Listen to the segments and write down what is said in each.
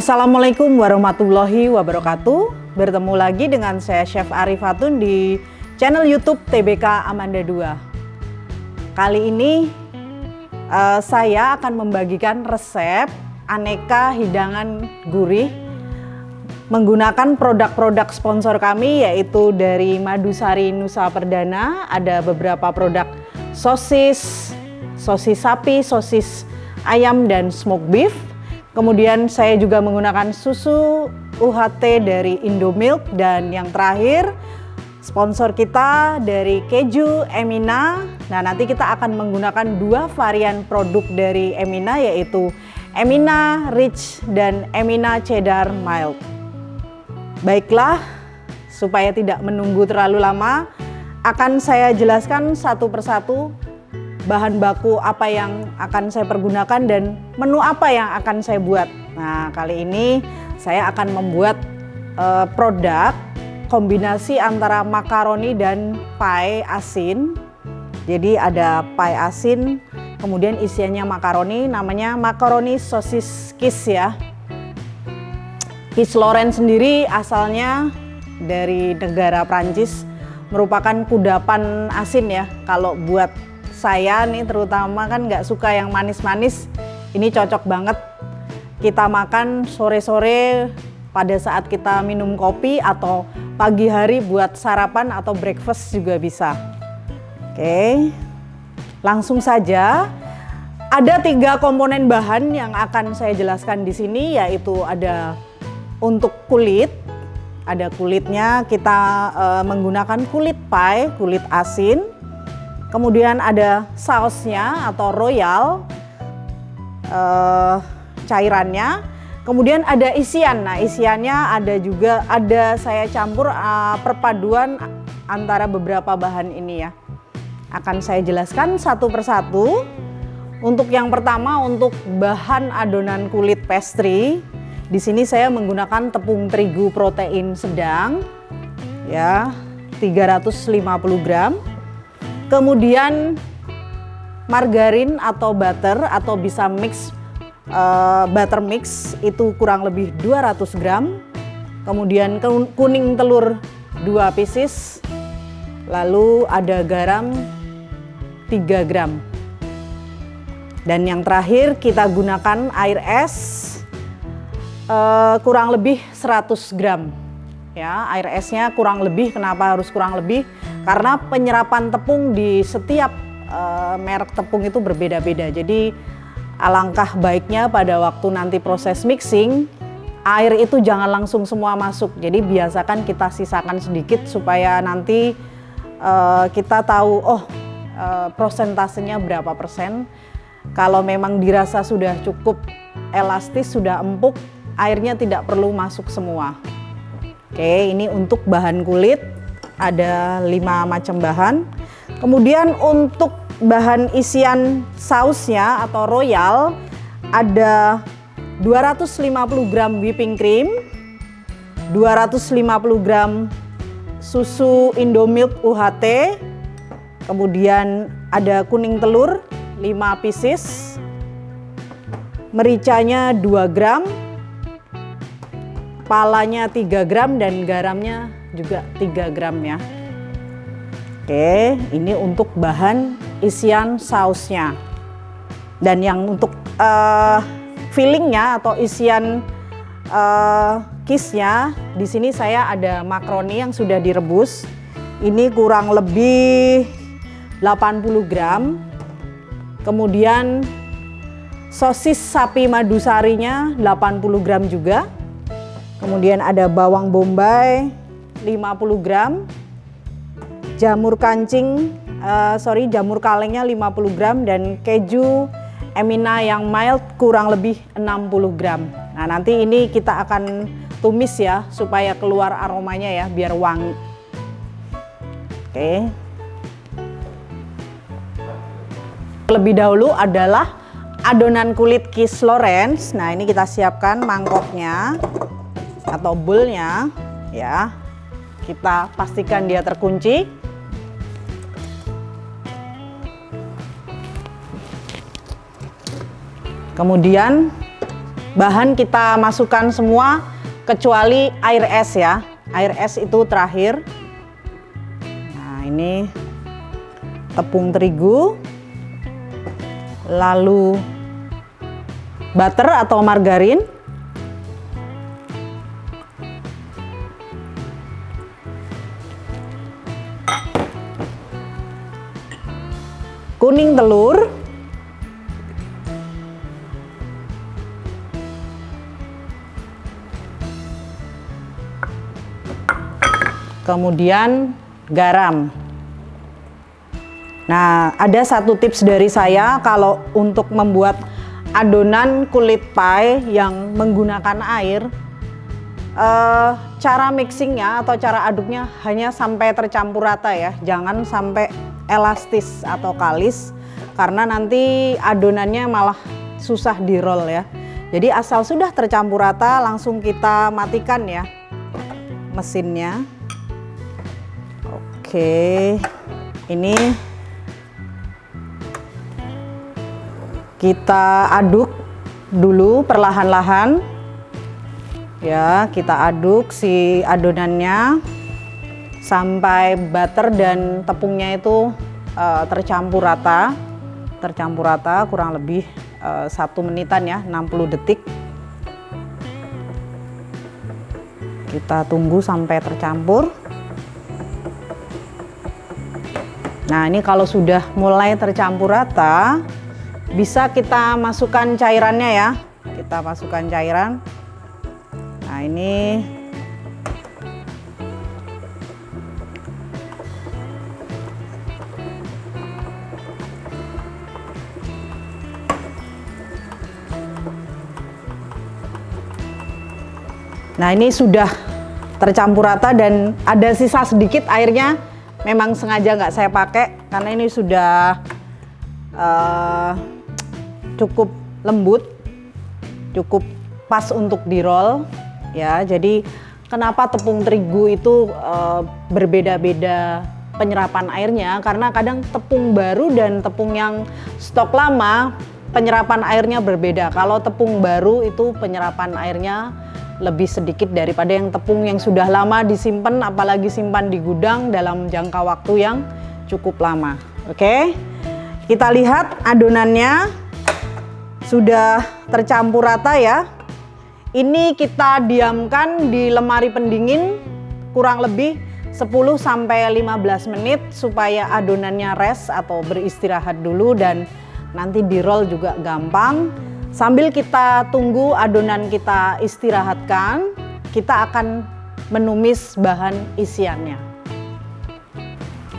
Assalamualaikum warahmatullahi wabarakatuh. Bertemu lagi dengan saya Chef Arifatun di channel YouTube TBK Amanda 2. Kali ini saya akan membagikan resep aneka hidangan gurih menggunakan produk-produk sponsor kami, yaitu dari Madusari Nusa Perdana. Ada beberapa produk sosis sapi, sosis ayam, dan smoked beef. Kemudian saya juga menggunakan susu UHT dari Indomilk, dan yang terakhir sponsor kita dari keju Emina. Nah, nanti kita akan menggunakan dua varian produk dari Emina, yaitu Emina Rich dan Emina Cheddar Mild. Baiklah, supaya tidak menunggu terlalu lama, akan saya jelaskan satu persatu bahan baku apa yang akan saya pergunakan dan menu apa yang akan saya buat. Nah, kali ini saya akan membuat produk kombinasi antara makaroni dan pie asin. Jadi ada pie asin, kemudian isiannya makaroni, namanya makaroni sosis Kiss ya. Kiss Lorraine sendiri asalnya dari negara Prancis, merupakan kudapan asin ya. Kalau buat saya nih terutama kan nggak suka yang manis-manis, ini cocok banget kita makan sore-sore pada saat kita minum kopi, atau pagi hari buat sarapan atau breakfast juga bisa. Oke, langsung saja. Ada 3 komponen bahan yang akan saya jelaskan di sini, yaitu ada untuk kulit. Ada kulitnya, kita menggunakan kulit pie, kulit asin. Kemudian ada sausnya atau royal, cairannya. Kemudian ada isian. Nah, isiannya ada saya campur perpaduan antara beberapa bahan ini ya. Akan saya jelaskan satu persatu. Untuk yang pertama, untuk bahan adonan kulit pastry, di sini saya menggunakan tepung terigu protein sedang ya, 350 gram. Kemudian margarin atau butter, atau bisa butter mix, itu kurang lebih 200 gram. Kemudian kuning telur 2 pieces. Lalu ada garam 3 gram. Dan yang terakhir kita gunakan air es kurang lebih 100 gram. Ya, air esnya kurang lebih. Kenapa harus kurang lebih? Karena penyerapan tepung di setiap merek tepung itu berbeda-beda. Jadi alangkah baiknya pada waktu nanti proses mixing, air itu jangan langsung semua masuk. Jadi biasakan kita sisakan sedikit supaya nanti kita tahu prosentasenya berapa persen. Kalau memang dirasa sudah cukup elastis, sudah empuk, airnya tidak perlu masuk semua. Oke, ini untuk bahan kulit ada 5 macam bahan. Kemudian untuk bahan isian sausnya atau royal ada 250 gram whipping cream, 250 gram susu Indomilk UHT, kemudian ada kuning telur 5 pieces, mericanya 2 gram, palanya 3 gram, dan garamnya juga 3 gram ya. Oke, ini untuk bahan isian sausnya. Dan yang untuk fillingnya atau isian kissnya, di sini saya ada makaroni yang sudah direbus. Ini kurang lebih 80 gram. Kemudian sosis sapi madusarinya 80 gram juga. Kemudian ada bawang bombay 50 gram. Jamur kalengnya 50 gram, dan keju Emina yang mild kurang lebih 60 gram. Nah, nanti ini kita akan tumis ya supaya keluar aromanya ya, biar wangi. Oke. Lebih dahulu adalah adonan kulit Kiss Lorraine. Nah, ini kita siapkan mangkoknya atau bowl-nya ya. Kita pastikan dia terkunci. Kemudian bahan kita masukkan semua kecuali air es ya. Air es itu terakhir. Nah, ini tepung terigu, lalu butter atau margarin, kuning telur, kemudian garam. Nah, ada satu tips dari saya kalau untuk membuat adonan kulit pie yang menggunakan air, cara mixingnya atau cara aduknya hanya sampai tercampur rata ya, jangan sampai elastis atau kalis, karena nanti adonannya malah susah di roll ya. Jadi asal sudah tercampur rata langsung kita matikan ya mesinnya. Oke, ini kita aduk dulu perlahan-lahan ya, kita aduk si adonannya sampai butter dan tepungnya itu tercampur rata kurang lebih 1 menitan ya, 60 detik. Kita tunggu sampai tercampur. Nah, ini kalau sudah mulai tercampur rata, bisa kita masukkan cairannya ya. Kita masukkan cairan. Nah, ini sudah tercampur rata dan ada sisa sedikit airnya. Memang sengaja nggak saya pakai karena ini sudah cukup lembut, cukup pas untuk di roll ya. Jadi kenapa tepung terigu itu berbeda-beda penyerapan airnya, karena kadang tepung baru dan tepung yang stok lama penyerapan airnya berbeda. Kalau tepung baru itu penyerapan airnya lebih sedikit daripada yang tepung yang sudah lama disimpan, apalagi simpan di gudang dalam jangka waktu yang cukup lama. Oke, kita lihat adonannya sudah tercampur rata ya. Ini kita diamkan di lemari pendingin kurang lebih 10-15 menit supaya adonannya rest atau beristirahat dulu, dan nanti di roll juga gampang. Sambil kita tunggu adonan kita istirahatkan, kita akan menumis bahan isiannya.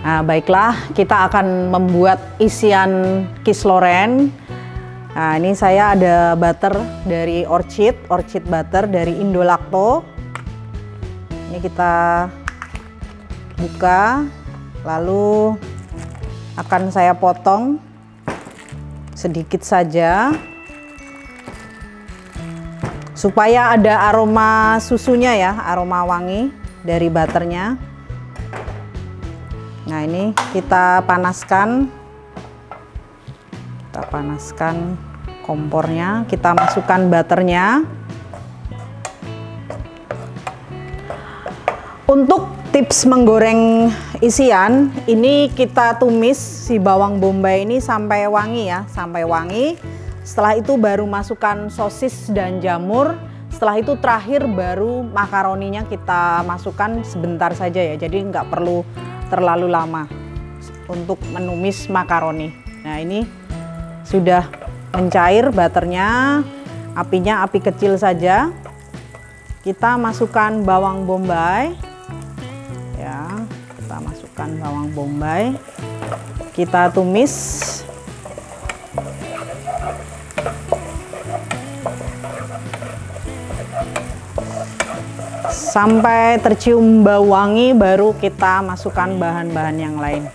Nah, baiklah, kita akan membuat isian Kiss Lorraine. Nah, ini saya ada butter dari Orchid butter dari Indolacto. Ini kita buka, lalu akan saya potong sedikit saja supaya ada aroma susunya ya, aroma wangi dari butternya. Nah, ini kita panaskan kompornya, kita masukkan butternya. Untuk tips menggoreng isian, ini kita tumis si bawang bombay ini sampai wangi ya, sampai wangi. Setelah itu baru masukkan sosis dan jamur. Setelah itu terakhir baru makaroninya kita masukkan sebentar saja ya. Jadi nggak perlu terlalu lama untuk menumis makaroni. Nah, ini sudah mencair butternya. Apinya api kecil saja. Kita masukkan bawang bombay. Ya, kita masukkan bawang bombay. Kita tumis. Sampai tercium bau wangi, baru kita masukkan bahan-bahan yang lain.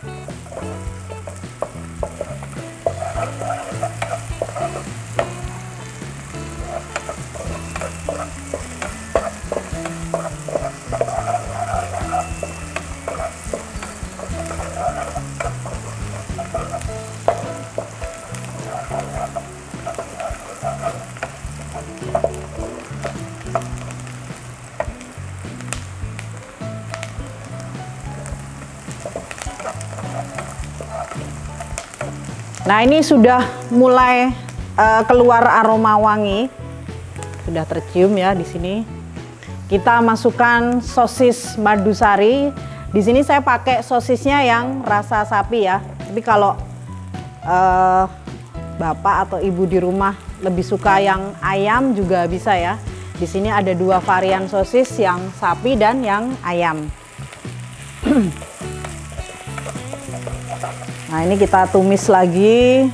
Nah, ini sudah mulai keluar aroma wangi, sudah tercium ya di sini. Kita masukkan sosis madusari. Di sini saya pakai sosisnya yang rasa sapi ya. Tapi kalau bapak atau ibu di rumah lebih suka yang ayam juga bisa ya. Di sini ada 2 varian sosis, yang sapi dan yang ayam. Nah, ini kita tumis lagi.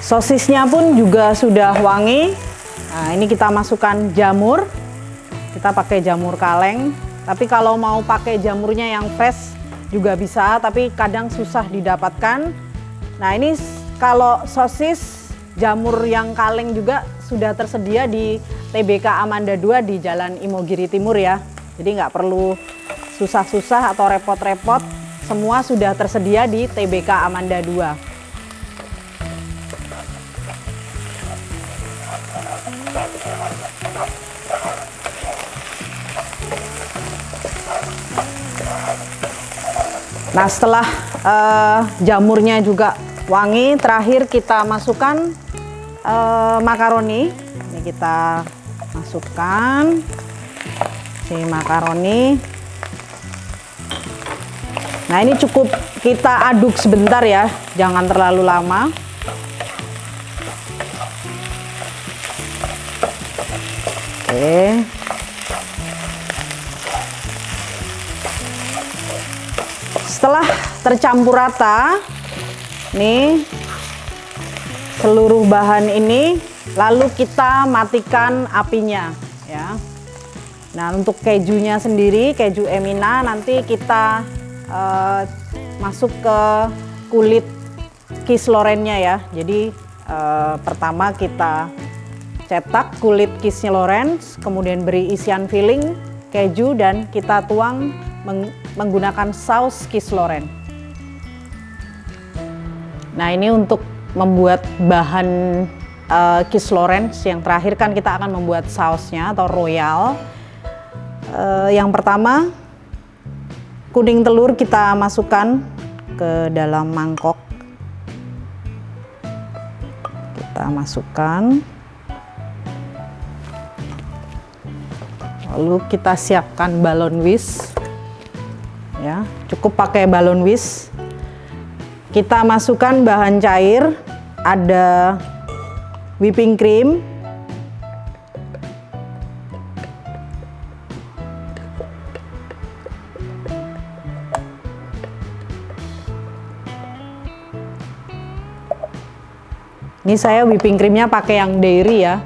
Sosisnya pun juga sudah wangi. Nah, ini kita masukkan jamur. Kita pakai jamur kaleng. Tapi kalau mau pakai jamurnya yang fresh juga bisa, tapi kadang susah didapatkan. Nah, ini kalau sosis jamur yang kaleng juga sudah tersedia di TBK Amanda 2 di Jalan Imogiri Timur ya. Jadi nggak perlu susah-susah atau repot-repot. Semua sudah tersedia di TBK Amanda 2. Nah, setelah jamurnya juga wangi, terakhir kita masukkan makaroni. Ini kita masukkan si makaroni. Nah, ini cukup kita aduk sebentar ya, jangan terlalu lama. Oke. Setelah tercampur rata, nih seluruh bahan ini, lalu kita matikan apinya ya. Nah, untuk kejunya sendiri, keju Emina nanti kita masuk ke kulit Kiss Lorraine-nya ya. Jadi pertama kita cetak kulit Kiss Lorraine, kemudian beri isian filling keju dan kita tuang menggunakan saus Kiss Lorraine. Nah, ini untuk membuat bahan Kiss Lorraine. Yang terakhir kan kita akan membuat sausnya atau royal. Yang pertama, kuning telur kita masukkan ke dalam mangkok. Kita masukkan. Lalu kita siapkan balon whisk. Ya, cukup pakai balon whisk. Kita masukkan bahan cair, ada whipping cream, ini saya whipping creamnya pakai yang dairy ya,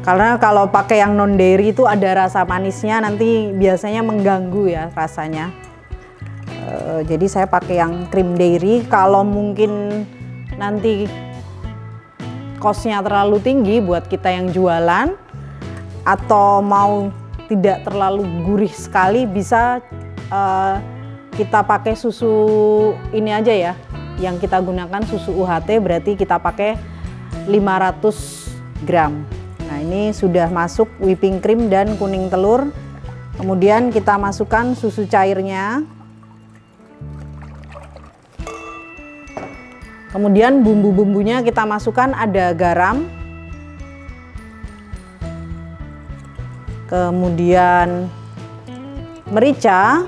karena kalau pakai yang non dairy itu ada rasa manisnya, nanti biasanya mengganggu ya rasanya. Jadi saya pakai yang krim dairy. Kalau mungkin nanti cost-nya terlalu tinggi buat kita yang jualan, atau mau tidak terlalu gurih sekali, bisa kita pakai susu ini aja ya, yang kita gunakan susu UHT, berarti kita pakai 500 gram. Nah, ini sudah masuk whipping cream dan kuning telur. Kemudian kita masukkan susu cairnya. Kemudian bumbu-bumbunya kita masukkan, ada garam, kemudian merica,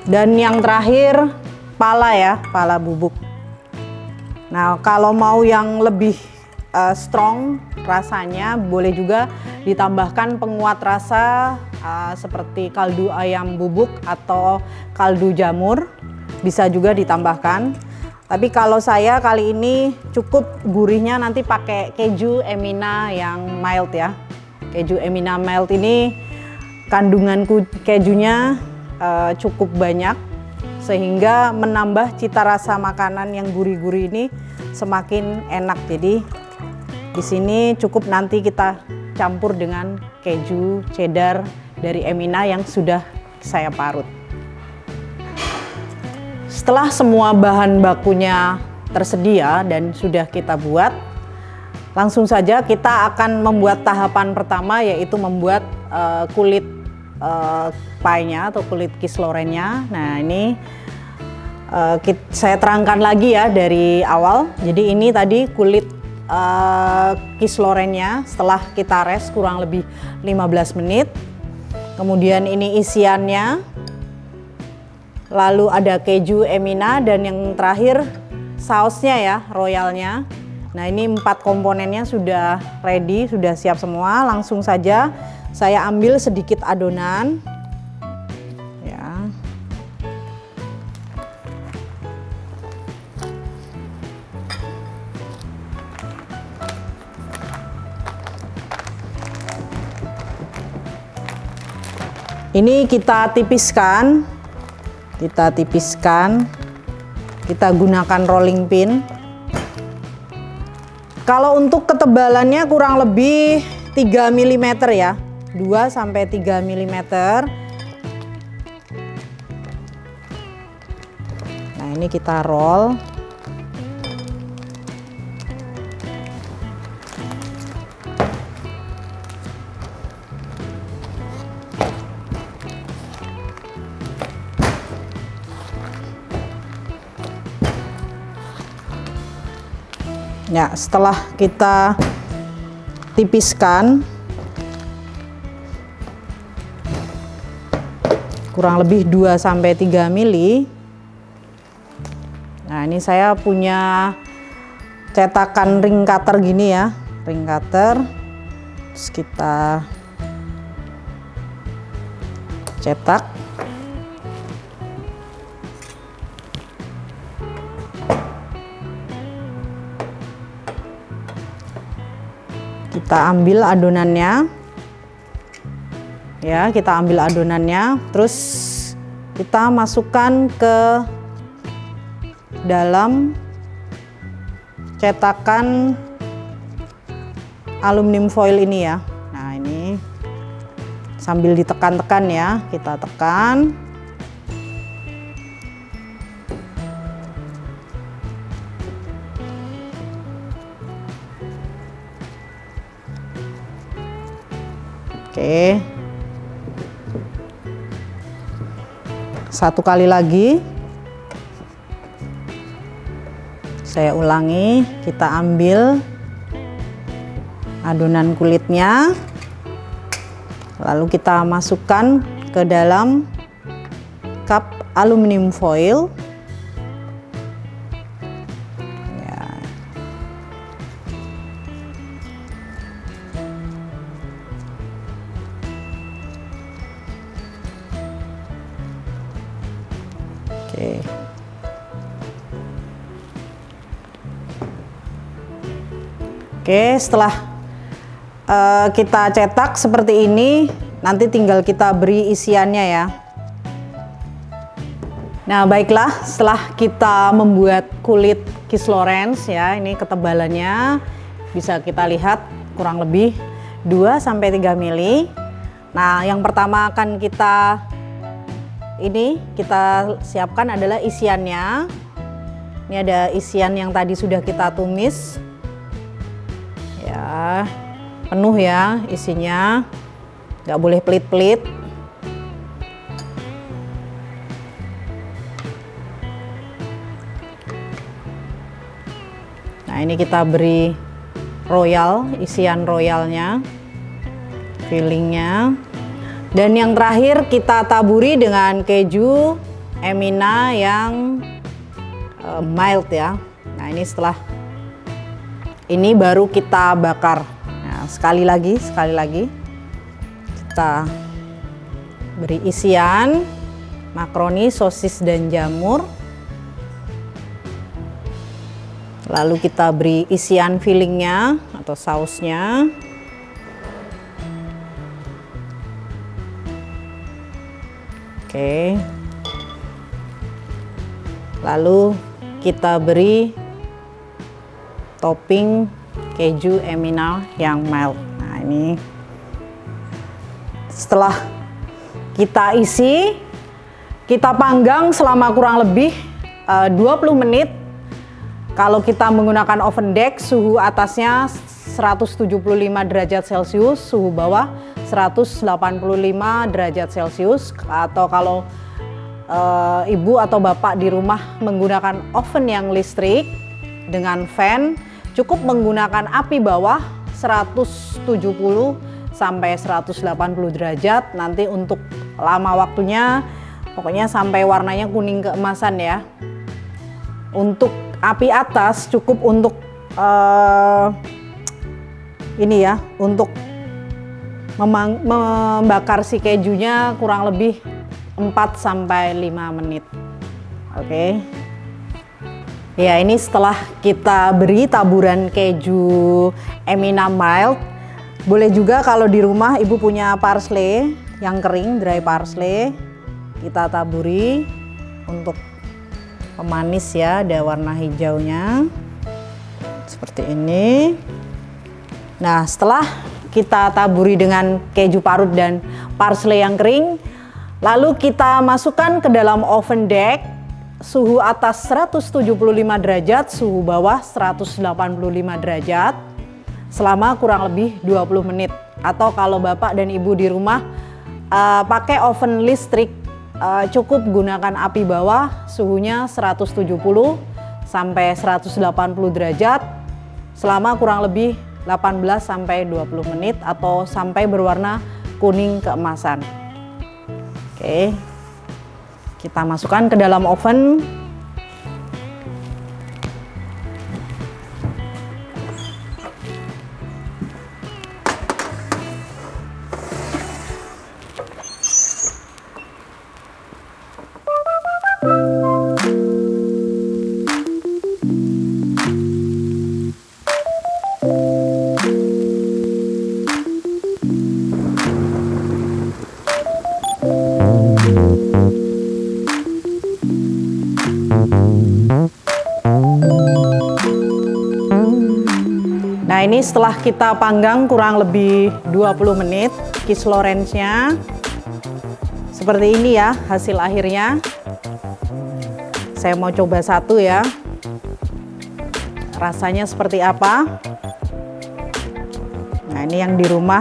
dan yang terakhir pala ya, pala bubuk. Nah, kalau mau yang lebih strong rasanya, boleh juga ditambahkan penguat rasa seperti kaldu ayam bubuk atau kaldu jamur, bisa juga ditambahkan. Tapi kalau saya kali ini cukup gurihnya, nanti pakai keju Emina yang mild ya. Keju Emina mild ini kandungan kejunya cukup banyak, sehingga menambah cita rasa makanan yang gurih-gurih ini semakin enak. Jadi di sini cukup nanti kita campur dengan keju cheddar dari Emina yang sudah saya parut. Setelah semua bahan bakunya tersedia dan sudah kita buat. Langsung saja kita akan membuat tahapan pertama, yaitu membuat kulit pie-nya atau kulit kislorennya. Nah, ini saya terangkan lagi ya dari awal. Jadi ini tadi kulit kislorennya setelah kita res kurang lebih 15 menit. Kemudian ini isiannya. Lalu ada keju Emina dan yang terakhir sausnya ya, royalnya. Nah, ini 4 komponennya sudah ready, sudah siap semua. Langsung saja saya ambil sedikit adonan. Ya. Ini kita tipiskan. Kita gunakan rolling pin. Kalau untuk ketebalannya kurang lebih 3 mm ya, 2 sampai 3 mm. Nah, ini kita roll. Ya, setelah kita tipiskan kurang lebih 2 sampai 3 mili. Nah, ini saya punya cetakan ring cutter gini ya, ring cutter. Terus kita cetak. Kita ambil adonannya. Ya, kita ambil adonannya, terus kita masukkan ke dalam cetakan aluminium foil ini ya. Nah, ini sambil ditekan-tekan ya, kita tekan. Oke. Satu kali lagi. Saya ulangi, kita ambil adonan kulitnya. Lalu kita masukkan ke dalam cup aluminium foil. Oke, setelah kita cetak seperti ini, nanti tinggal kita beri isiannya ya. Nah, baiklah, setelah kita membuat kulit Kislorenz ya, ini ketebalannya bisa kita lihat kurang lebih 2 sampai 3 mili. Nah, yang pertama akan kita siapkan adalah isiannya. Ini ada isian yang tadi sudah kita tumis. Ya, penuh ya isinya, nggak boleh pelit-pelit. Nah, ini kita beri royal, isian royalnya, fillingnya. Dan yang terakhir kita taburi dengan keju Emina yang mild ya. Nah, ini setelah ini baru kita bakar. Nah, sekali lagi kita beri isian makaroni, sosis dan jamur. Lalu kita beri isian fillingnya atau sausnya. Oke. Lalu kita beri topping keju Emina yang mild. Nah, ini setelah kita isi, kita panggang selama kurang lebih 20 menit Kalau kita menggunakan oven deck, suhu atasnya 175 derajat Celcius, suhu bawah 185 derajat Celcius. Atau kalau ibu atau bapak di rumah menggunakan oven yang listrik dengan fan, cukup menggunakan api bawah 170 sampai 180 derajat. Nanti untuk lama waktunya, pokoknya sampai warnanya kuning keemasan ya. Untuk api atas cukup untuk ini ya, untuk membakar si kejunya kurang lebih 4 sampai 5 menit. Oke. Ya, ini setelah kita beri taburan keju Emina Mild. Boleh juga kalau di rumah ibu punya parsley yang kering, dry parsley, kita taburi untuk pemanis ya, ada warna hijaunya seperti ini. Nah, setelah kita taburi dengan keju parut dan parsley yang kering, lalu kita masukkan ke dalam oven deck, suhu atas 175 derajat, suhu bawah 185 derajat selama kurang lebih 20 menit. Atau kalau bapak dan ibu di rumah pakai oven listrik, cukup gunakan api bawah, suhunya 170 sampai 180 derajat selama kurang lebih 18 sampai 20 menit atau sampai berwarna kuning keemasan. Oke. Kita masukkan ke dalam oven. Nah, ini setelah kita panggang kurang lebih 20 menit, Kiss Lawrence-nya seperti ini ya hasil akhirnya. Saya mau coba satu ya, rasanya seperti apa. Nah, ini yang di rumah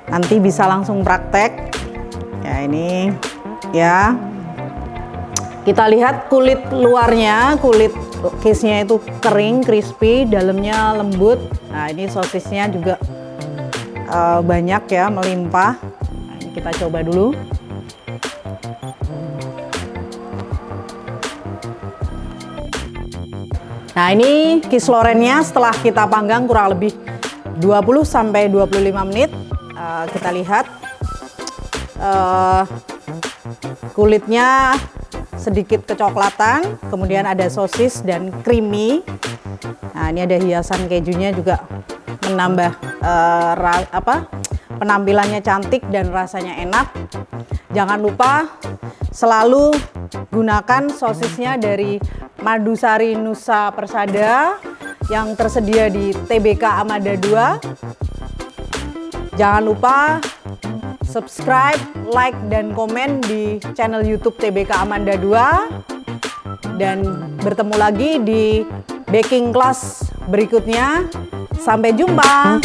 nanti bisa langsung praktek ya. Ini ya, kita lihat kulit luarnya, kulit case-nya itu kering, crispy, dalamnya lembut. Nah, ini sosisnya juga banyak ya, melimpah. Nah, ini kita coba dulu. Nah, ini Kiss Lawrence-nya setelah kita panggang kurang lebih 20 sampai 25 menit. Kita lihat kulitnya sedikit kecoklatan, kemudian ada sosis dan creamy. Nah, ini ada hiasan kejunya juga menambah penampilannya cantik dan rasanya enak. Jangan lupa selalu gunakan sosisnya dari Madusari Nusa Persada yang tersedia di TBK Amanda 2. Jangan lupa subscribe, like, dan komen di channel YouTube TBK Amanda 2. Dan bertemu lagi di baking class berikutnya. Sampai jumpa.